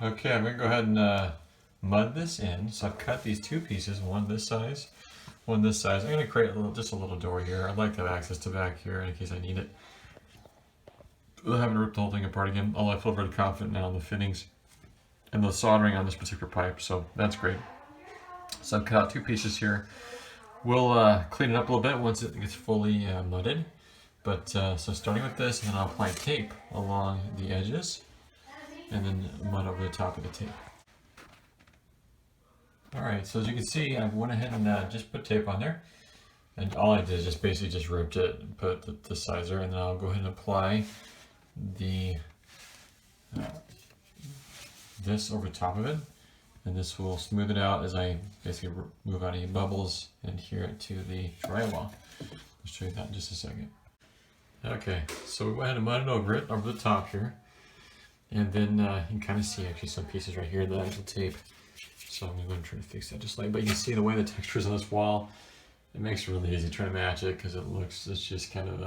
Okay, I'm gonna go ahead and mud this in. So I've cut these two pieces, one this size, one this size. I'm gonna create just a little door here. I'd like to have access to back here in case I need it. I haven't ripped the whole thing apart again, although I feel very confident now in the fittings and the soldering on this particular pipe, so that's great. So I've cut out two pieces here. We'll clean it up a little bit once it gets fully mudded. But so starting with this, and then I'll apply tape along the edges, and then mud over the top of the tape. Alright, so as you can see, I went ahead and just put tape on there. And all I did is just basically just ripped it and put the sizer, and then I'll go ahead and apply the this over top of it. And this will smooth it out as I basically move out any bubbles and adhere it to the drywall. I'll show you that in just a second. Okay, so we went ahead and mudded over the top here. And then you can kind of see actually some pieces right here that I have the tape. So I'm going to go and try to fix that just like, but you can see the way the texture is on this wall, it makes it really easy trying to match it because it's just kind of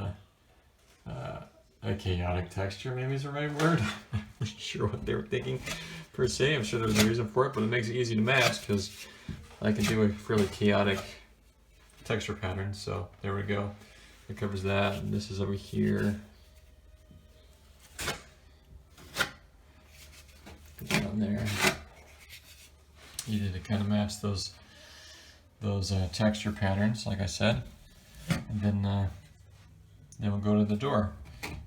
a chaotic texture, maybe is the right word. I'm not sure what they were thinking per se. I'm sure there's a reason for it, but it makes it easy to match because I can do a fairly chaotic texture pattern. So there we go. It covers that, and this is over here. Put that on there. Easy to kind of match those texture patterns, like I said, and then we'll go to the door.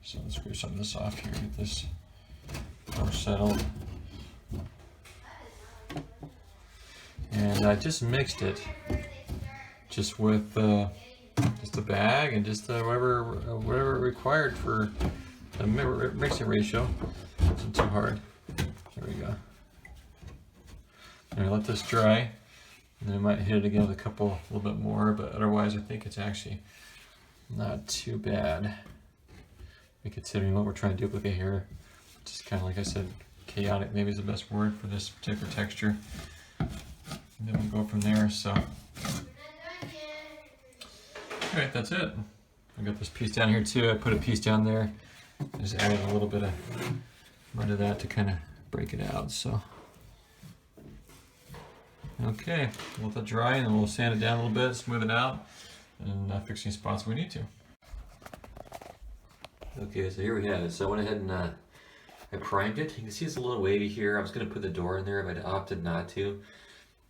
So let's screw some of this off here, get this more settled. And I just mixed it just with just a bag and just whatever required for the mixing ratio. It wasn't too hard. There we go. I'm gonna let this dry, and then I might hit it again with a little bit more, but otherwise I think it's actually not too bad. Considering what we're trying to duplicate here, just kind of like I said, chaotic maybe is the best word for this particular texture. And then we'll go from there. So, alright, that's it. I got this piece down here too. I put a piece down there. Just added a little bit of mud to that to kind of break it out. So, okay, we'll let that dry, and then we'll sand it down a little bit, smooth it out, and fix any spots we need to. Okay, so here we have it. So I went ahead and I primed it. You can see it's a little wavy here. I was going to put the door in there, but I opted not to.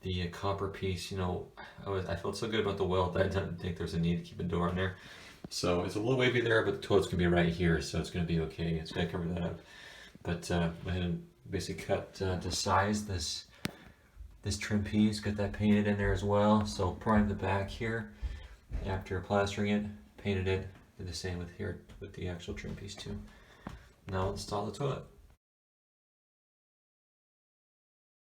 The copper piece, you know, I felt so good about the welt that I didn't think there's a need to keep a door in there. So it's a little wavy there, but the toilet's going to be right here, so it's going to be okay. It's going to cover that up. But I went ahead and basically cut to size this trim piece, got that painted in there as well. So primed the back here after plastering it, painted it. Did the same with here with the actual trim piece too. Now I'll install the toilet.